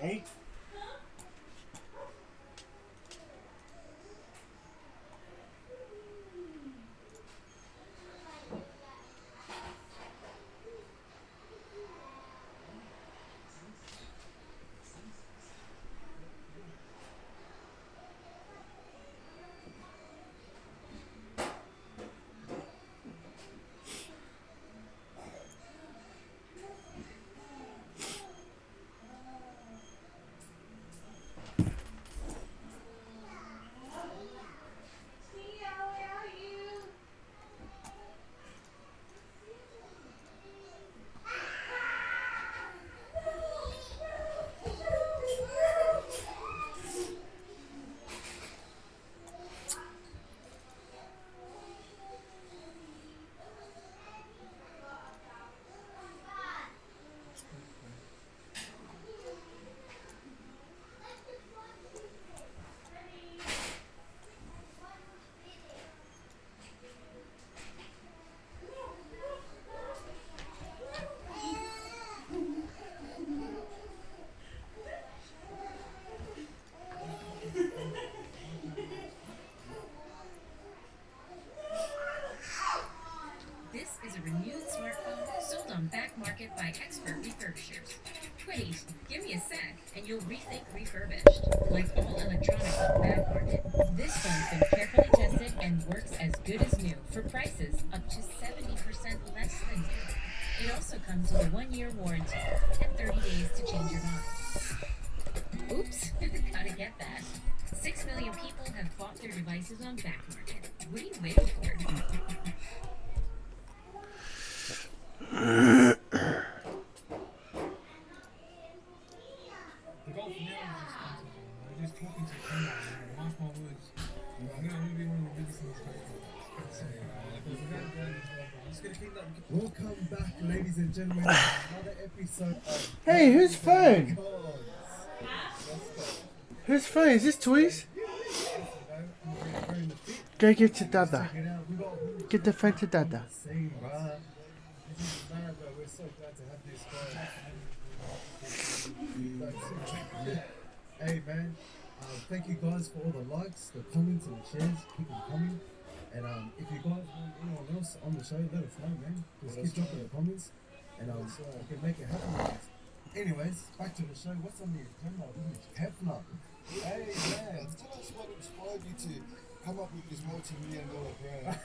Hey? This is a renewed smartphone sold on back market by expert refurbishers. Wait, give me a sec, and you'll rethink refurbished. Like all electronics on the back market, this phone's been carefully tested and works as good as new for prices up to 70% less than new. It also comes with a 1-year warranty and 30 days to change your model. Oops, gotta get that. 6 million people have bought their devices on back market. What are you waiting for? The golf now is just talking to him, mark my words. I'm gonna be one of the biggest in this country. Welcome back, ladies and gentlemen, to another episode of Hey, whose phone? Gods. Whose phone? Is this Toys? Go give to Dada. Give the phone to Dada. Same, bruh. This is mad, bro. We're so glad to have this guy. Hey, man. Thank you guys for all the likes, the comments, and the shares. Keep them coming. And if you guys want anyone else on the show, let us know, man. Just keep dropping the comments, and we can make it happen, guys. Anyways, back to the show. What's on the agenda? Hefner. Hey, man. Tell us what inspired you to come up with this multi-million-dollar brand.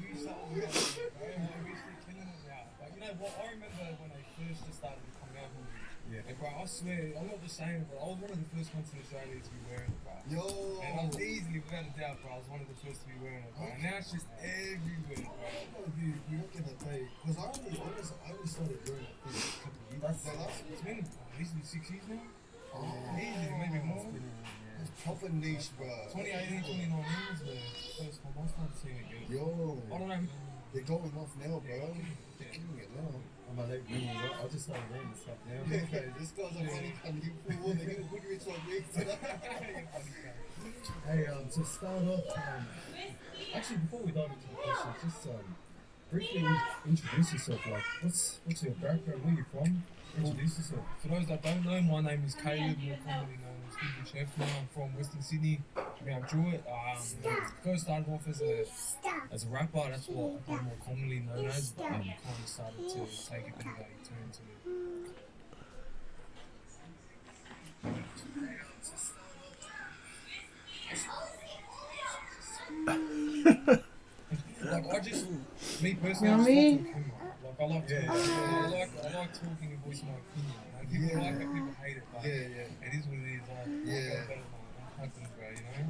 We started killing it now. Like, you know what? I remember when I first just started to come out with it. Yeah. Like, bro, I swear, I'm not just saying it, bro. I was one of the first ones in Australia to be wearing it, bro. Yo! And I was easily, without a doubt, bro, I was one of the first to be wearing it, bro. And now it's just everywhere, bro. You reckon that they... Because I only started wearing it a couple of years. It's been easily 6 years now. Oh, Easily, maybe more. it's proper niche, bro. 2018, 2019 was the first time I started seeing it, yo. Yo! I don't know. They're going off now, bro. They're killing it now. I'm gonna let you know. I'll just start wearing this stuff now. Okay, this guy's a funny cunt. He pulled all the good rich like me. Hey, to start off, actually before we dive into the questions, just briefly introduce yourself. Like, what's your background? Where you from? Introduce yourself. For those that don't know, my name is Caleb, more commonly known as Stephen Chef. I'm from Western Sydney, Mount Druitt. First started off as a rapper, that's what I'm more commonly known as, but kind of started to take a bit of a turn to like, I just, me personally, I just talk to camera. Like, I like talking. I like talking and voicing my opinion. Like, people like it, people hate it, but it is what it is. I'm happy, bro, you know?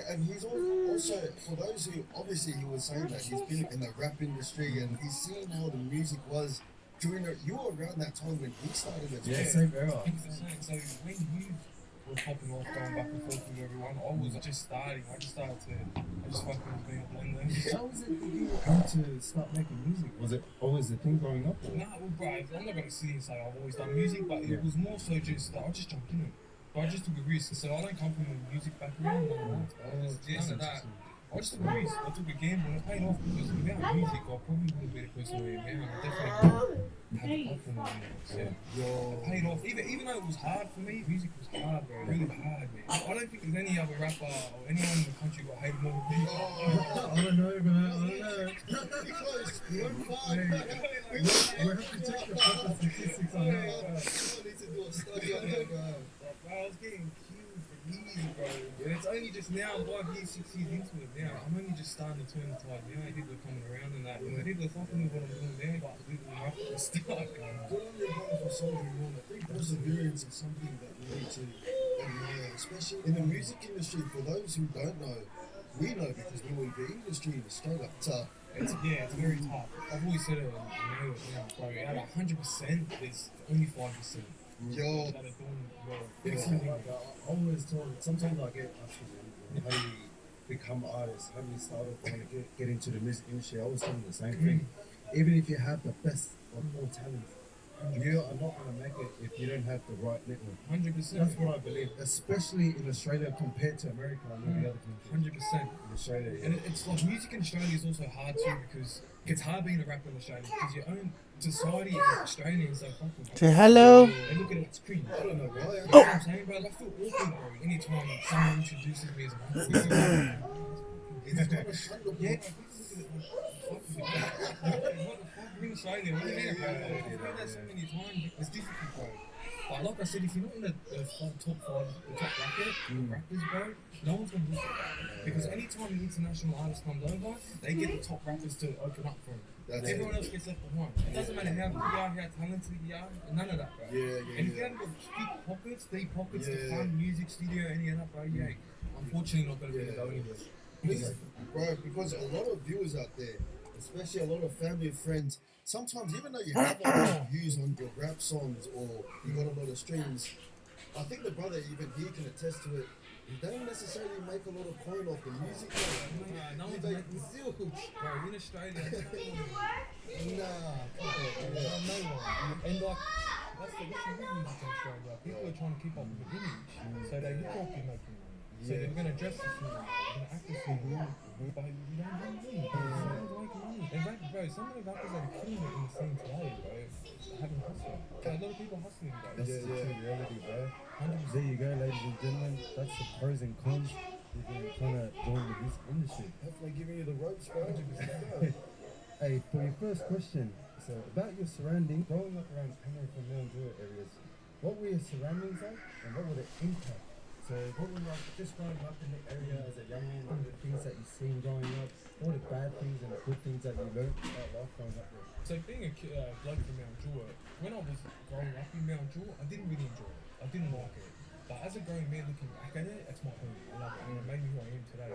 And he's also, for those who, obviously he was saying that he's been in the rap industry and he's seen how the music was during the, you were around that time when he started as well. Yeah, same era. 100%. So when you were popping off, going back and forth with everyone, I was just starting. I just fucking was being a blender. How was it that you were able to start making music? Was it always the thing growing up? Or? Nah, well, bro, I'm not going to sit here and say I've always done music, but it was more so just that I just jumped in it. But I just took a risk. So I don't come from a music background. None of that. I I just took a risk. I took a gamble and it paid off because without music, I probably wouldn't be the person I am now. I definitely wouldn't have the platform I am. So it paid off. Even though it was hard for me, music was hard, bro. Really hard, man. I don't think there's any other rapper or anyone in the country got hated more than me. I don't know, bro. I don't know. Because you went far. Hey, we have to check the proper statistics on that. Someone needs to do a study on that, bro. Bro, I was getting killed for years, bro. And it's only just now, 5 years, 6 years into it now. I'm only just starting to turn the tide now. People are coming around and that. You know, people are fucking with what I'm doing now, but people are up at the start. Good on your brother for soldiering on. I think perseverance is something that we need to admire, especially in the music industry. For those who don't know, we know because we were in the industry and it's straight up tough. It's very tough. I've always said it, and you know it now, bro. Out of 100%, there's only 5%. Yo, That are doing well. I always told, sometimes I get asked how do we become artists, how do we start off trying to get into the music industry. I always tell them the same thing. Even if you have the best of all talents, you are not going to make it if you don't have the right network. 100%. That's what I believe, especially in Australia compared to America and all the other countries. 100%. In Australia, yeah. And it's like music in Australia is also hard too because it's hard being a rapper in Australia because your own society and Australians are fucking. Say hello. They look at it, it's cringe. I don't know why. You know what I'm saying, bro? I feel awkward, bro. Anytime someone introduces me as a rapper. It's kind of shut up. Yeah, what the fuck? We're in Australia, we're in there, bro. I've heard that so many times. It's difficult, bro. But like I said, if you're not in the top 5, the top rappers, bro, no one's gonna listen. Because anytime an international artist comes over, they get the top rappers to open up for them. Everyone else gets left behind. It doesn't matter how good you are, how talented you are, none of that, bro. And if you haven't got deep pockets to fund music studio, any of that, bro, you ain't unfortunately not gonna be able to go anywhere. Bro, because a lot of viewers out there, especially a lot of family and friends, sometimes even though you have a lot of views on your rap songs or you got a lot of streams, I think the brother even he can attest to it. You don't necessarily make a lot of coin off the music. No one's Like, making zilch. bro, in Australia, Nah, no one. And like, that's the issue with music in Australia. People are trying to keep up with the image. So they look like they're making money. So they're going to dress this way, they're going to act this way. But you don't make money. Someone's making money. And rap, bro, some of the rappers that are killing it in the scene today, bro, having hustling. A lot of people hustling, bro. That's the true reality, bro. 100%. There you go, ladies and gentlemen. That's the pros and cons if you're trying to join the music industry. definitely giving you the ropes, bro. Hey, for your first question, so about your surrounding, growing up around Penrith and Mildura areas, what were your surroundings like and what were the impact? So what were like just growing up in the area as a young man, what were the things that you seen growing up, what were the bad things and the good things that you learned about life growing up there? So being a bloke from Mount Druitt, when I was growing up in Mount Druitt, I didn't really enjoy it. I didn't like it. But as a grown man looking back at it, it's my home. I love it. And it made me who I am today.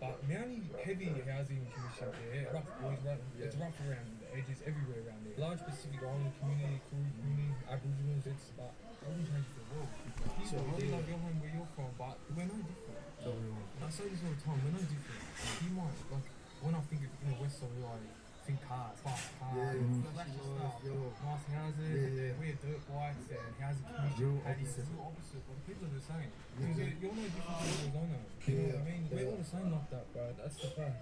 But Mountie, heavy housing commission there, rough boys, it's rough around the edges, everywhere around there. Large Pacific Island community, Koori community, Aboriginals, it's but I wouldn't change the world. People really love your home where you're from, but we're no different. I say this all the time, we're no different. You might, like, when I think of West Side, I think cars, fast cars, flashy stuff, nice houses, we're dirt bikes and housing commission, patios, you're opposite, but people are the same. Because you're no different from Arizona. You know what I mean? We're all the same like that, bro. That's the fact.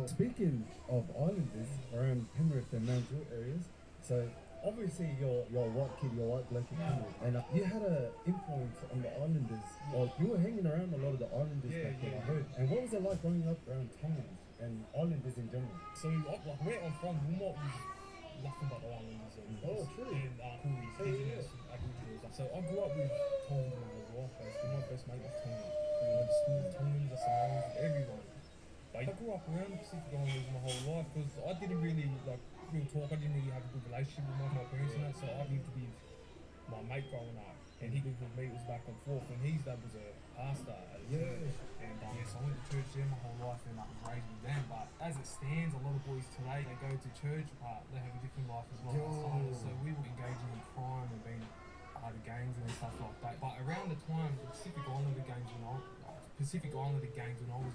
Speaking of islanders around Penrith and Mount Druitt areas, so obviously you're a white kid, you're a white bloke in Penrith, and you had an influence on the islanders, or you were hanging around a lot of the islanders back then, I heard. And what was it like growing up around Tongan and islanders in general? So, like, where I'm from, Wilmot was nothing but islanders and true. And Kooris, Indigenous, Aboriginals. So I grew up with Tongan when I was white, basically. My best mate was Tongan. We went to school with Tongans, the Samoans, everyone. But I grew up around the Pacific Islanders my whole life because I didn't really, like, real talk, I didn't really have a good relationship with my parents and that, so I lived with my mate growing up. And he lived with me, it was back and forth, and his dad was a pastor at a church. And so I went to church there my whole life and I was raised with them. But as it stands, a lot of boys today, they go to church, but they have a different life as well. So we were engaging in crime and being part of gangs and stuff like that. But around the time, the Pacific Islander gangs when I was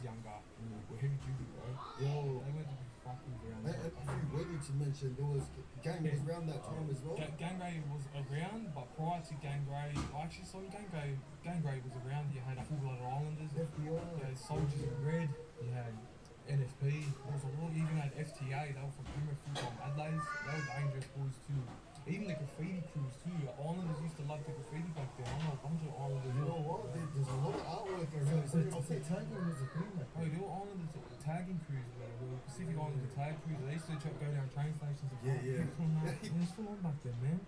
younger were heavy duty, bro. They went to be fucking around. And a few weddings you mentioned, there was gang was around that time as well. Gang raid was around, but prior to gang raid, I actually saw gang raid was around. You had full-blooded islanders, you had soldiers in red, you had NFP. There was a lot. You even had FTA. They were from Penrith, from Adelaide. They were dangerous boys too. Even the graffiti crews too. Islanders used to love the graffiti back then. I know a bunch of Islanders. You know what? There's a lot of artwork around. So tagging was a thing. Like, Oh, there were Islanders tagging crews, bro. There were Pacific Islander tag crews. They used to go down train stations. And Yeah. It was full on back then, man.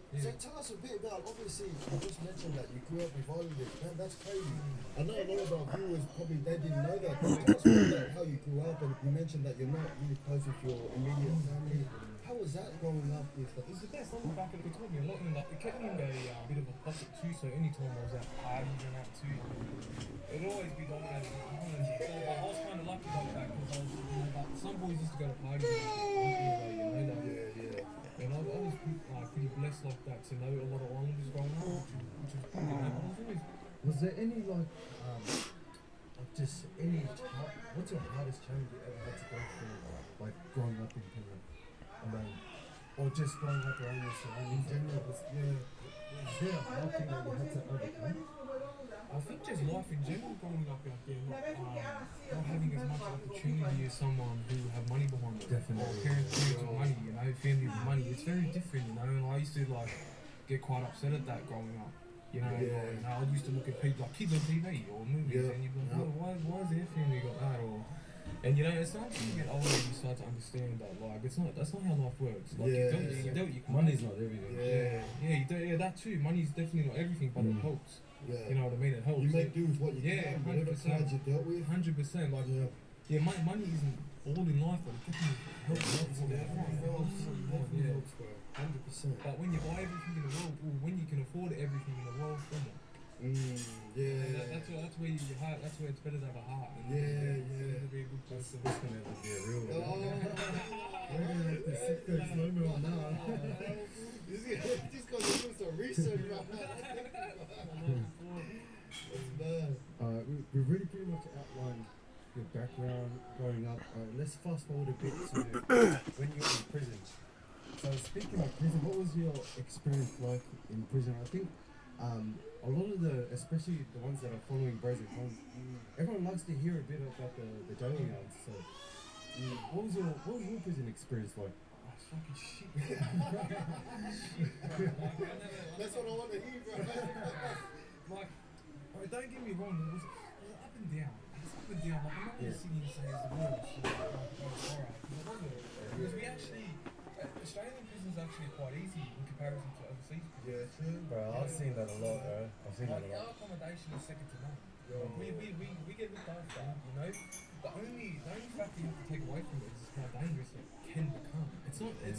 Yeah. So tell us a bit about, obviously, you just mentioned that you grew up with Islanders. Man, that's crazy. I know a lot of our viewers probably, they didn't know that. But tell us a bit about how you grew up, and you mentioned that you're not really close with your immediate family. How was that growing up with It was the best. I look back at it, it taught me a lot, and like, it kept me in a bit of a pocket too. So anytime I was at parties and that too, it'd always be dominated. I was kind of lucky like that because I was, like, some boys used to go to parties and and I was pretty blessed like that to know a lot of Islanders growing up, which was cool. I was always was there any like just any what's your hardest challenge you ever had to go through, like growing up in Penrith? And then, or just growing up around your surroundings in general, is there a hard thing that you had to overcome? I think just life in general growing up out there, not having as much opportunity as someone who have money behind them. Definitely. Or parents with money, family with money. It's very different, and I used to get quite upset at that growing up. And I used to look at people like kids on TV or movies, and you'd be like, oh, why is their family got that? And it's not until you get older you start to understand that that's not how life works. Like you do what you can. Money's not everything. That too. Money's definitely not everything, but it helps. Yeah. You know what I mean? It helps. You make do with what you can, whatever 100%. cards you dealt with. 100%. Money isn't all in life, but it definitely helps. Definitely helps, bro. 100%. But when you buy everything in the world, or when you can afford everything in the world, come on. That's where your heart. That's where it's better to have a heart. Yeah. To be a good person. This gonna be a real one. We're gonna have to sit there slow-mo on that. This guy's doing some research right now. That's bad. We've really pretty much outlined your background growing up. Let's fast forward a bit to when you were in prison. So speaking of prison, what was your experience like in prison? I think a lot of especially the ones that are following Bros and Cons, everyone likes to hear a bit about the jail yards. So what was your prison experience like? Fucking shit. That's what I want to hear, bro. Don't get me wrong, it was up and down. It's up and down. I'm not going to sit here and say it's the worst. Because we actually, Australian prison's actually quite easy in comparison to overseas prisons. Yeah, true. Bro, I've seen that a lot, bro. I've seen that a lot. Our accommodation is second to none. We get looked after, The only fact you have to take away from it is how dangerous it can become. It's not, at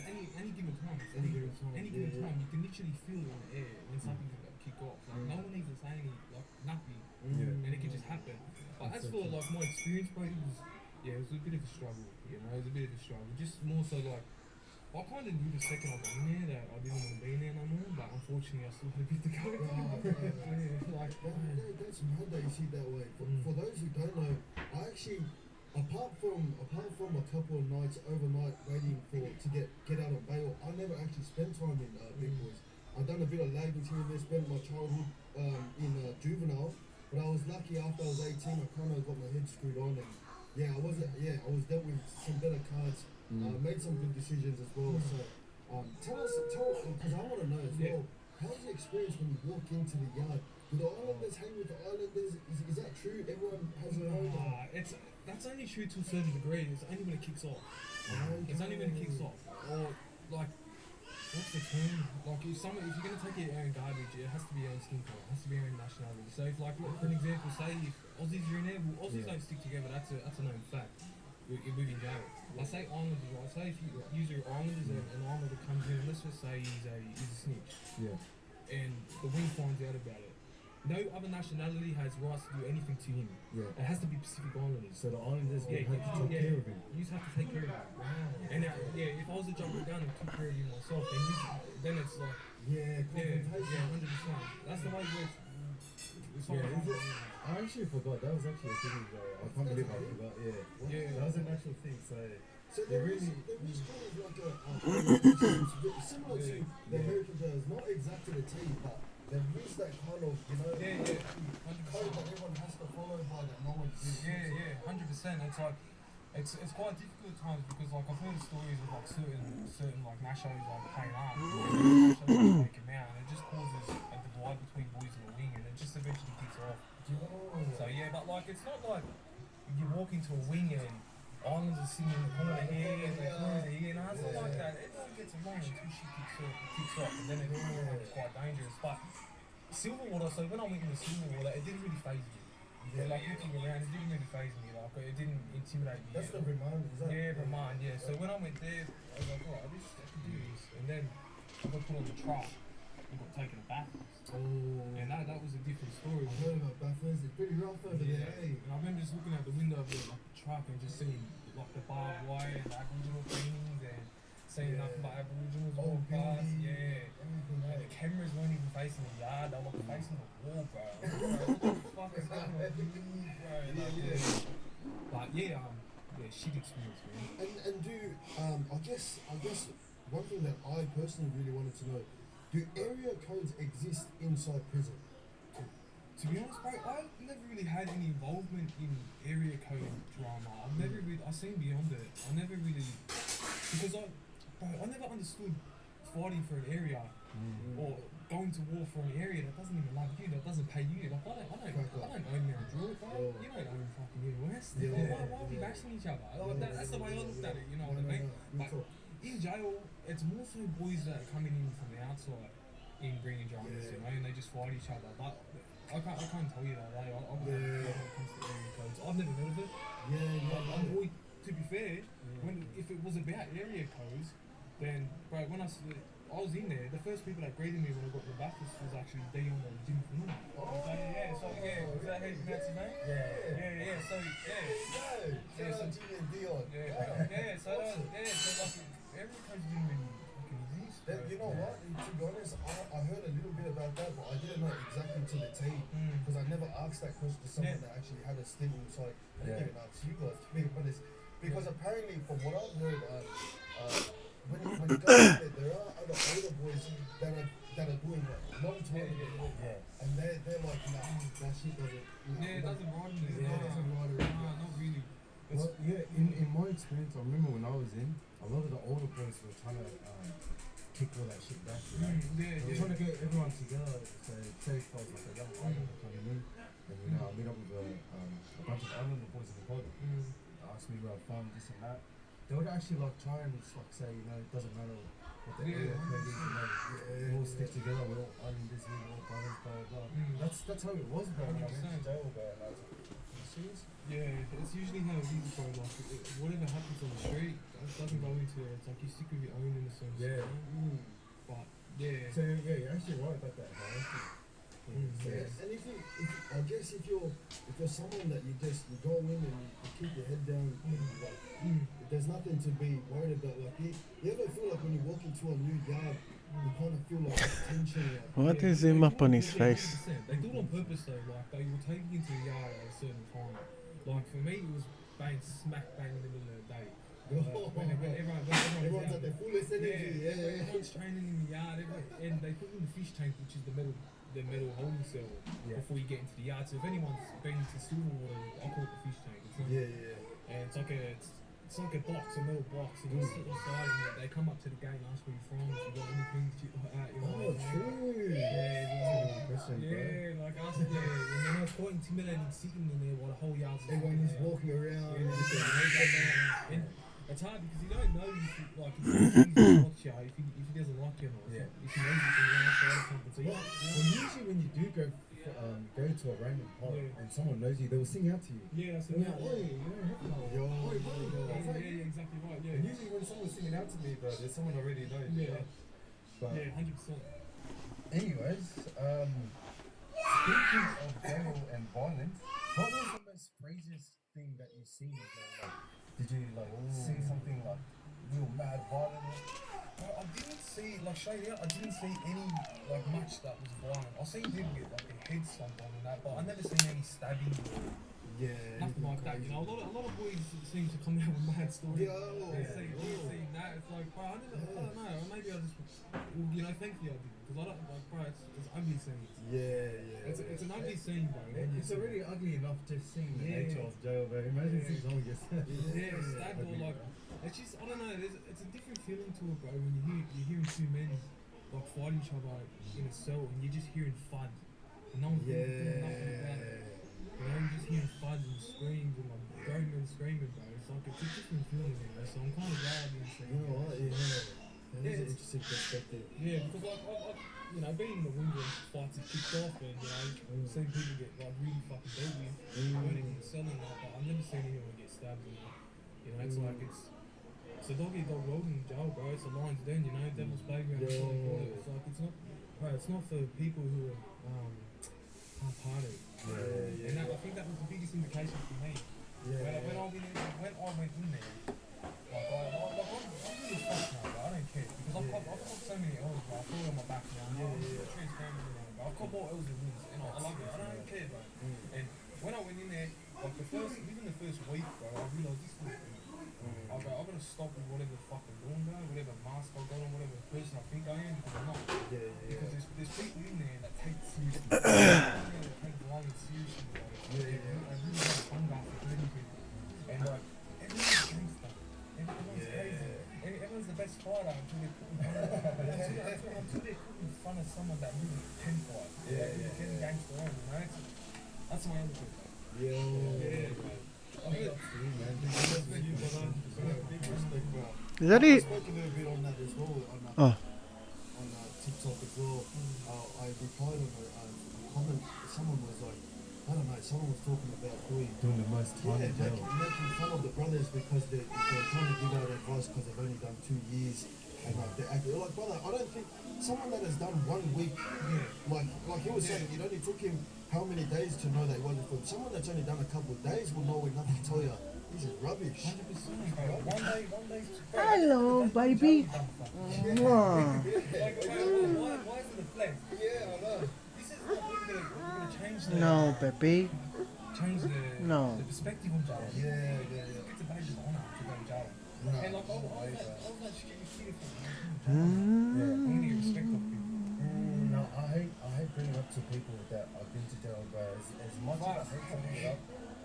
any given time, any given time, you can literally feel it in the air when something's about to kick off. No one needs to say anything, nothing, and it can just happen. But as for my experience, bro, it was a bit of a struggle, it was a bit of a struggle. Just more so I kind of knew the second I got in there that I didn't want to be in there no more, but unfortunately I still had a bit to go. That's mad that you see it that way. For those who don't know, I actually, apart from a couple of nights overnight waiting to get out of bail, I never actually spent time in Big Boys. I've done a bit of lagging here and there, spent my childhood in juvenile, but I was lucky after I was 18, I kind of got my head screwed on, and I was dealt with some better cards. Made some good decisions as well. So, tell us, because I want to know as well, how's the experience when you walk into the yard? Do the Islanders hang with the Islanders? Is that true? Everyone has their own. That's only true to a certain degree. It's only when it kicks off. It's only when it kicks off. Or what's the term? If you're gonna take your own garbage, it has to be your own skin color. It has to be your own nationality. So if for an example, say if Aussies are in there, Aussies don't stick together. That's a known fact. Within jail. I say Islanders, right? Say if you use your Islanders and an Islander comes in, let's just say he's a snitch. Yeah. And the wing finds out about it. No other nationality has rights to do anything to him. Yeah. It has to be Pacific Islanders. So the Islanders have to take care of him. You just have to take care of him. Wow. And if I was to jump the gun and took care of him myself, then it's like confrontation. 100%. That's the way it works. I actually forgot. That was actually a thing. I can't believe I forgot. That was an actual thing. So there is kind of like a similar to the American jails, not exact to the T, but there is that kind of, you know, Yeah, yeah, code that everyone has to follow by that no one really yeah, 100%. It's like it's quite difficult at times because like I've heard stories of like certain like nashos like paying up, nashos like him out, and it just causes a divide between boys and the wing, and it just eventually kicks off. So yeah, but like it's not like you walk into a wing and islands are sitting in the corner here and the corners are here. No, it's not like that. Everyone gets along until shit kicks off, and then it becomes quite dangerous. But Silverwater, so when I went into Silverwater, it didn't really phase me. Yeah, like looking around, it didn't really phase me. Like it didn't intimidate me. That's the remind, is that? Yeah, Vermont, yeah. So when I went there, I was like, oh, I can do this. And then I got put on the truck and got taken to Bathurst. Oh. And that was a different story. I heard about Bathurst, it's pretty rough over there, eh? And I remember just looking out the window of the truck and just seeing like the barbed wire and the Aboriginal things and seeing nothing but Aboriginals walk past. Yeah. And the cameras weren't even facing the yard, they were like facing the wall, bro. What the fuck is going on? But yeah, shit experience, man. And do I guess one thing that I personally really wanted to know, do area codes exist inside prison? To be honest, bro, I never really had any involvement in area code drama. I've seen beyond it. I never really, because I never understood fighting for an area or going to war for an area that doesn't even love you, that doesn't pay you. Like I don't own Mount Druitt, bro. You don't own fucking West. Why are we bashing each other? Like, that's the way I looked at it. You know what I mean? But in jail, it's more so boys that are coming in from the outside in bringing dramas, you know, and they just fight each other. But I can't tell you that. Like, I'm when it comes to area codes, I've never heard of it. To be fair, if it was about area codes, then bro, when I was in there, the first people that greeted me when I got to Bathurst was actually Dion and Jim Fanuma. Was that how you pronounce his name? So Dion. So like area codes didn't really fucking exist. You know what? To be honest, I heard a little bit about that, but I didn't know exactly to the T because I never asked that question to someone that actually had a stint inside. I didn't even ask you guys, to be honest, because apparently, from what I've heard, when you go there are other older boys that are doing that long time ago, and they're like, nah, that shit doesn't. It doesn't ride me. It doesn't ride around. No, not really. Well, in my experience, I remember when I was in, a lot of the older boys were trying to kick all that shit back. You know? They were trying to get everyone together. So say if I was like a young islander coming in, and I meet up with a bunch of islander boys in the pod. Ask me where I'm from, this and that. They would actually like try and like say, you know, it doesn't matter what the area code is, you know, we all stick together, we're all island this, we're all brothers, blah blah blah. That's how it was, bro. When I went to jail, bro. And I was like, are you serious? Yeah, it's usually how it is, bro. Like, whatever happens on the street, it doesn't go into there. It's like you stick with your own in a sense. Yeah. But yeah. So yeah, you're actually right about that, bro. And I guess if you're someone that you go in and you keep your head down, like there's nothing to be worried about. Like you ever feel like when you walk into a new yard, you kind of feel like tension. What is him up on his face? 100%. They do it on purpose though. Like they will take you into the yard at a certain time. Like for me, it was smack bang in the middle of the day. When everyone's at their fullest energy. Everyone's training in the yard, and they put you in the fish tank, which is the metal holding cell before you get into the yard. So if anyone's been to Silverwater, I call it the fish tank. It's like, and it's like a box, a metal box, and you sit inside, and they come up to the gate and ask where you're from, if you got anything, shit like that. You know true. Like us, and then it's quite intimidating sitting in there while the whole yard's everyone is walking around. And it's hard because you don't know if he likes you, if he doesn't like you or not. If he knows you from the outside or something. So well, usually when you do go to a random pub and someone knows you, they will sing out to you. Yeah, that's it. Exactly right. And usually when someone's singing out to me, bro, there's someone I already know. But 100%. Anyways, speaking of jail and violence, what was the most craziest thing that you've seen in jail? Did you see something like real mad violent? I didn't see, straight out, I didn't see any, much that was violent. I've seen people get, their heads stomped on and that, but I never seen any stabbing or Yeah. Nothing like that, you know. A lot of boys seem to come out with mad stories. Yo. They see that. It's like, bro, I don't know. Or maybe I just, you know, thankfully I did because I don't like, bro. It's ugly scene. Yeah. It's an ugly scene, bro. It's already ugly enough just seeing the Yeah. nature of jail, bro. Imagine seeing someone get stabbed. Yeah, stabbed or like, it's just, I don't know. It's a different feeling to it, bro. When you're hearing two men like fight each other in a cell and you're just hearing thud. And no one's doing nothing about it. You know, you're just hearing thuds and screams and like grown men screaming, bro. It's like it's a different feeling, you know. So I'm kind of glad I didn't see You know what? Yeah. That is Yeah, an interesting perspective. Yeah, because like I've you know, being in the wing when fights are kicked off and you know, seen people get like really fucking dead with burning in the cell and that, but I've never seen anyone get stabbed and you know, it's like it's a dog eat dog world in jail, bro. It's a lion's den, you know, devil's playground. That's what they call it. It's like it's not for people who are half-hearted. And that, I think that was the biggest indication for me. When I went in there, like I'm really fucked now, bro. I don't care because I've got so many L's, bro. I feel it on my back now. I'm transparent with it, bro. I've got more L's than wins, and I love it. I don't care, bro. And when I went in there, like even the first week, bro, I realised this was. I go, I've got to stop with whatever the fuck I'm doing, bro. Whatever mask I've got on, whatever person I think I am, because I'm not. Because there's people in there that take it seriously. They take lying seriously, bro. They really have hunger for hurting people. And like, everyone's gangster. Everyone's crazy. Everyone's the best fighter until they put in front of until they put in front of someone that really can fight. That really can gangster on, you know? That's my other thing. Yeah, bro. Big respect, bro. Is that I it? spoke a little bit on that as well, Oh. on TikTok as well. I replied on a comment. Someone was like, I don't know, someone was talking about doing Doing the most time in jail. making fun of the brothers because they're trying to give out advice because they've only done 2 years. And like they're acting like, brother, I don't think someone that has done 1 week, like he was saying, it only took him how many days to know that he wasn't from. Someone that's only done a couple of days will know enough to tell you this is rubbish. 100%, bro. One day. Hello, baby. Mwah. Why is it the flex? Yeah, I know. This is what we're gonna change the No, baby. change No. the perspective on jail. Yeah. It's a badge of honor to go to jail. No. And like I was like stupid kid Yeah. I want to get respect of people. No, I hate bringing up to people that I've been to jail, bro. As much as I hate to bring it up,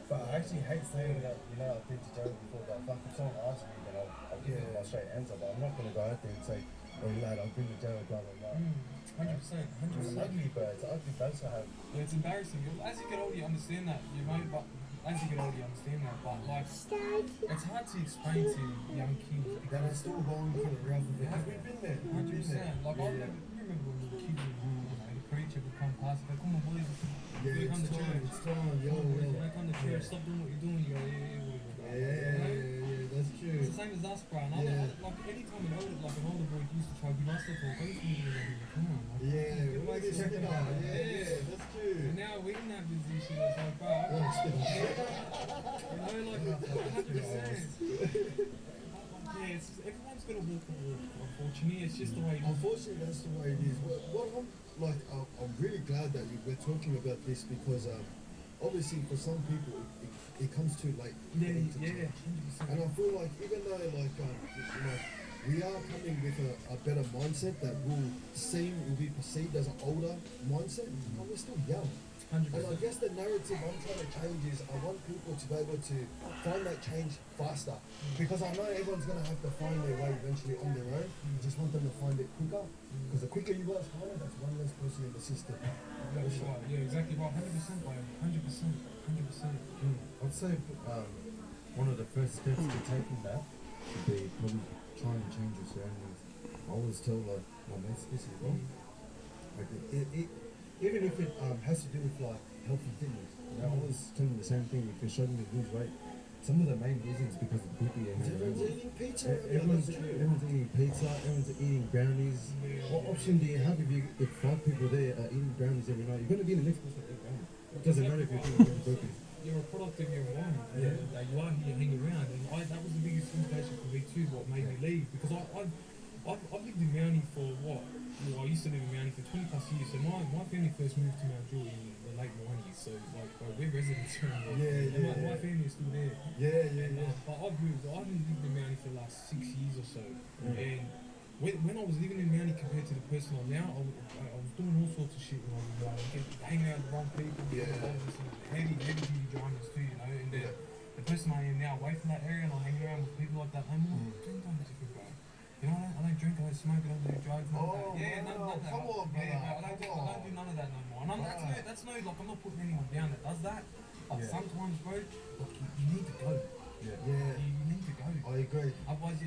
but I actually hate saying that, you know, I've been to jail before, but fuck, if someone asks me, then I'll give them my straight answer, but I'm not going to go out there and say, oh, lad, I've been to jail, blah, blah, blah. 100%. It's ugly, bro. It's an ugly face to have. Yeah, it's embarrassing. As you get older, you understand that, you know, but as you get older, you understand that, but like, it's hard to explain to young kids That are still going for the round of it. Yeah. We've been there. 100%. Like, I remember when we were kids, you know, the preacher would come past, go, come on, boys, Yeah, come to church. it's time, yo. Come to church, stop doing what you're doing. You go, Yeah, that's true. It's the same as us, bro. And like, anytime an older boy used to try to give us the talk, I used to be like, come on. Like, Yeah, we like check it out. Yeah, that's true. And now we're in that position, it's like, bro, I gotta spit on shit. You know, like, 100%. Yeah, everyone's gonna walk the walk, unfortunately. It's just the way it is. Unfortunately, that's the way it is. I'm really glad that we're talking about this because obviously for some people it comes too late. Yeah, to change. 100%. And I feel like even though we are coming with a better mindset that will be perceived as an older mindset, but we're still young. 100%. And I guess the narrative I'm trying to change is I want people to be able to find that change faster. Because I know everyone's going to have to find their way eventually on their own. I just want them to find it quicker. Because the quicker you guys find it, that's one less person in the system. That's right. Yeah, exactly right. 100%, bro. 100%. 100%. I'd say one of the first steps to taking that would be probably trying to change your surroundings. I always tell my mates this as well. Like even if it has to do with like healthy fitness, you know, I always tell them the same thing. If you're struggling to lose weight, some of the main reasons because of people you hang around Everyone's with. eating pizza. Everyone's eating pizza, everyone's eating brownies. What option do you have if 5 people there are eating brownies every night? You're going to be the next person to eat brownies. It doesn't matter if you're doing burpees. You're a product of your environment. That you are here hanging around, and that was the biggest inspiration for me too. What made me leave, because I've lived in Mountie for what? I used to live in Mountie for 20+ last year. So my family first moved to Mount Druitt in the late 90s. So like, bro, we're residents around there. Yeah, My family is still there. Yeah. But I've moved. I haven't lived in Mountie for the last 6 years or so. And when I was living in Mountie compared to the person I'm now, I was doing all sorts of shit when I was young. Hanging out with the wrong people, heavy duty drivers too, you know. And then the person I am now, away from that area, and I'm hanging around with people like that. I'm more sometimes different, bro. You know, I don't drink, I don't smoke, I don't do drugs, none of that. Yeah, none of that. Come on, brother. Yeah, I don't do none of that no more. And that's no, like, I'm not putting anyone down that does that. But sometimes, bro, like, you need to go. You need to go. I agree. Otherwise,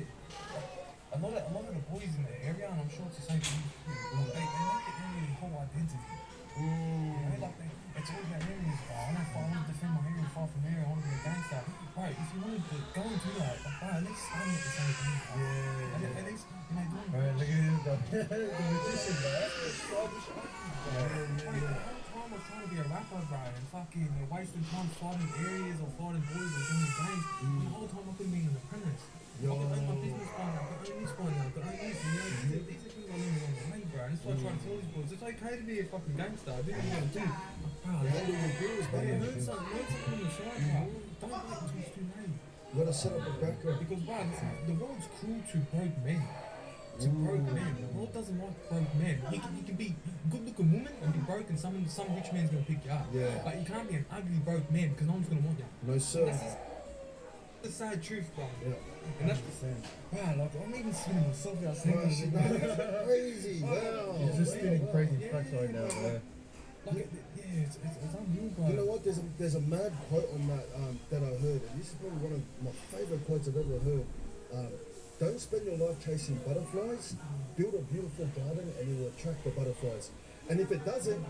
a lot of the boys in the area, and I'm sure it's the same for you too, like, they make it their whole identity. You know, like it's all about areas, bro. I want to defend my area far from here. I want to be a gangster. Bro, if you wanted to go and do that, like, bro, at least stay at the same thing. At least, you know, doing Alright, look at him, the magician, bro. the whole time I was trying to be a rapper, bro, and fucking wasting time fighting areas or fighting boys or doing games. And the whole time I could be an apprentice. I could own my business by now, I could own this by now, I could own this, you know, these are things I learned along the way, bro. And that's why I try to tell these boys, it's okay to be a fucking gangster, I do what you gotta do. Bro, like, learn something on the side, bro. Don't wait until it's too late. You gotta set up a background. Because, bro, the world's cruel to broke men. To broke men. The world doesn't like broke men. You can be a good looking woman and be broke, and some rich man's gonna pick you up. Yeah. But you can't be an ugly broke man because no one's gonna want you. No, sir. That's the sad truth, bro. Yeah. And that's bro, like, I'm even seeing myself out saying this shit. That's crazy. Wow. He's just spitting crazy facts right now, bro. Like, it's unreal, bro. You know what? There's a mad quote on that that I heard, and this is probably one of my favorite quotes I've ever heard. Don't spend your life chasing butterflies. Build a beautiful garden, and it will attract the butterflies. And if it doesn't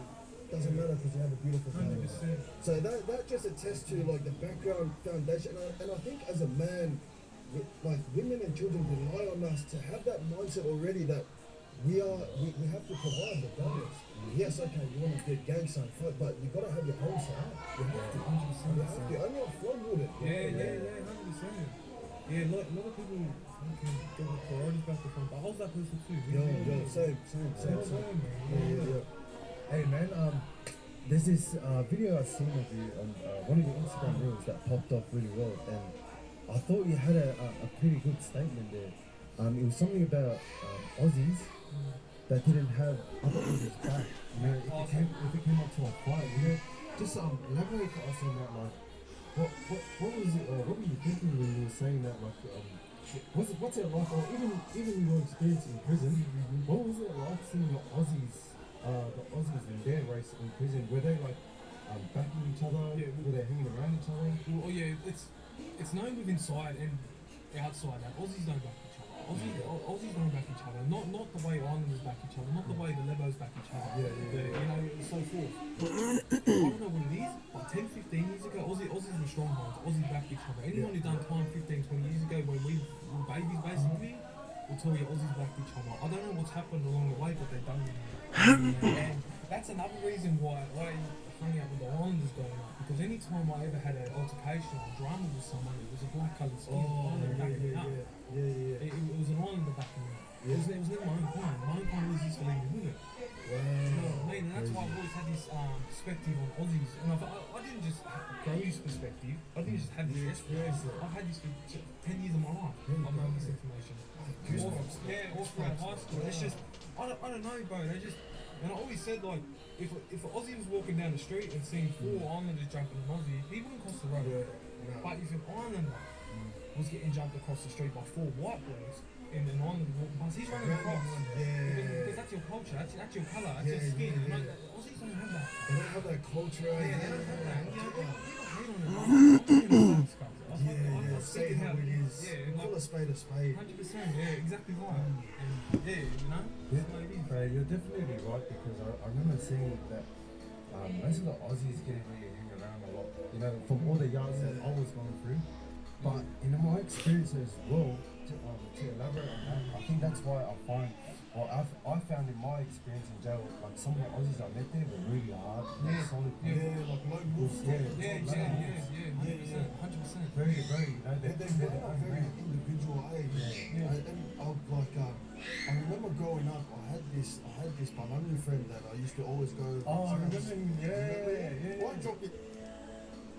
matter because you have a beautiful garden. 100%. So that just attests to like the background foundation, and I think as a man, like women and children rely on us to have that mindset already that we have to provide regardless. Yes, okay, you want to be a gangster and fight, but you gotta have your own side. You have to, 100%. You have to. Only a flood would it. Yeah, 100%. Yeah, a lot of people fucking get the priorities back to front. But I was that person too. Same. Yeah. Hey man, there's this video I've seen of you on one of your Instagram reels that popped off really well, and I thought you had a pretty good statement there. It was something about Aussies that didn't have other Aussies back. You know, if it came up to a fight, you know, just elaborate for us on that. Like, what was it? What were you thinking when you were saying that? Like, what's it like? Or even your experience in prison, what was it like seeing the Aussies in their race in prison? Were they like backing each other? Yeah. Were they hanging around each other? Well, yeah, it's known with inside and outside that Aussies don't back each other. Aussies don't back each other. Not the way Islanders back each other. Not the way the Lebos back each other. Yeah. You know, and so forth. I don't know what it is, but 10, 15 years ago, Aussies were strongholds. Aussies backed each other. Anyone who done time 15, 20 years ago when we were babies, basically, will tell you Aussies backed each other. I don't know what's happened along the way, but they don't. And that's another reason why I hung out with the Islanders growing up. Because any time I ever had an altercation or drama with someone, it was a black coloured skin. It was an Islander backing me up. It was never my own kind. My own kind always used to leave me with it. You know what I mean? And that's why I've always had this perspective on Aussies. And I didn't just grow this perspective. I didn't just have this experience. I've had this for 10 years of my life. I've known this information. All throughout high school. It's just, I don't know, bro. They just, and I always said, like, if an Aussie was walking down the street and seeing 4 Islanders jumping an Aussie, he wouldn't cross the road. But if an Islander was getting jumped across the street by 4 white boys, and an Islander walking past, he's running across. Because that's your culture, that's your colour, that's your skin. You know, Aussies don't have that. They don't have that culture. They don't have that. You know, we don't hate on it. Say how it is. Call a spade a spade. 100%, yeah, exactly right. And yeah, you know, that's what it is. You're definitely right, because I remember seeing that most of the Aussies get really hang around a lot. You know, from all the yards that I was going through. But in my experience as well, to elaborate on that, I think that's why I found in my experience in jail, like some of the Aussies I met there were really hard, solid people. Like lone wolves. 100%. Very, you know, They're very individual age. And I remember growing up, I had this Palami friend that I used to always go. Oh, I remember him. Yeah. Why drop it?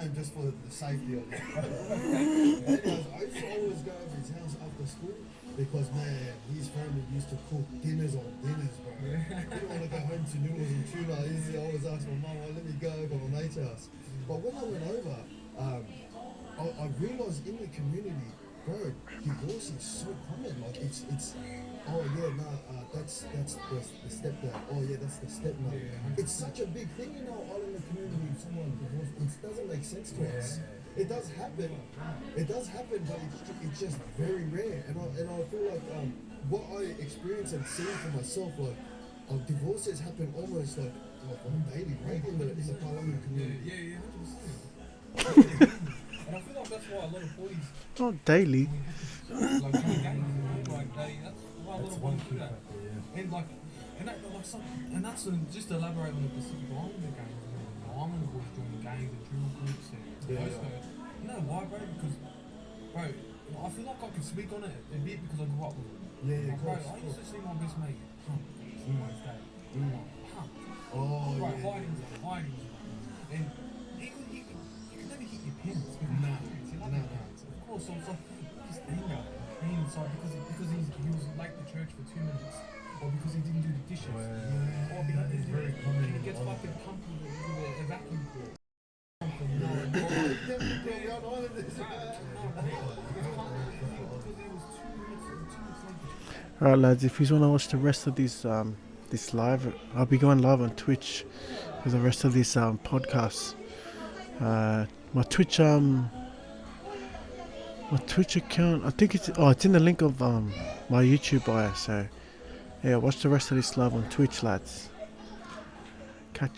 And just for the safety of it. Anyways, I used to always go over his house after school because, man, his family used to cook dinners on dinners, bro. He didn't want to go home to noodles and tuna. He used to always ask my mum, oh, let me go over my mate's house. But when I went over, I realized in the community, bro, divorce is so common. Like, it's oh yeah, nah, that's the stepdad. Oh yeah, that's the stepmother. It's such a big thing in our island community. If someone divorced, it doesn't make sense to us. It does happen. It does happen, but it's just very rare. And I feel like what I experience and see for myself, like divorces happen almost like on a daily rate in the Parliament community. Yeah, 100%. And I feel like that's why a lot of boys Not daily. like join gangs, like that's why a lot of boys do that. And that's just to elaborate on the Pacific Islander gangs. The Islander boys join gangs and drill groups and you know why, bro? Because bro, I feel like I can speak on it a bit because I grew up with it. Yeah, Bro, I used to see my best mate hunt someone's dad. Hunt. Oh, Right, yeah. hiding. And you could never hit your pins. Nah. Of course, so just anger, pain inside because he was late to church for 2 minutes, or because he didn't do the dishes, or because It's very common. he gets fucking pumped with a vacuum cleaner. Alright lads, if you want to watch the rest of this live, I'll be going live on Twitch for the rest of this podcast. My Twitch account, I think it's in the link of my YouTube bio, so yeah, watch the rest of this live on Twitch lads.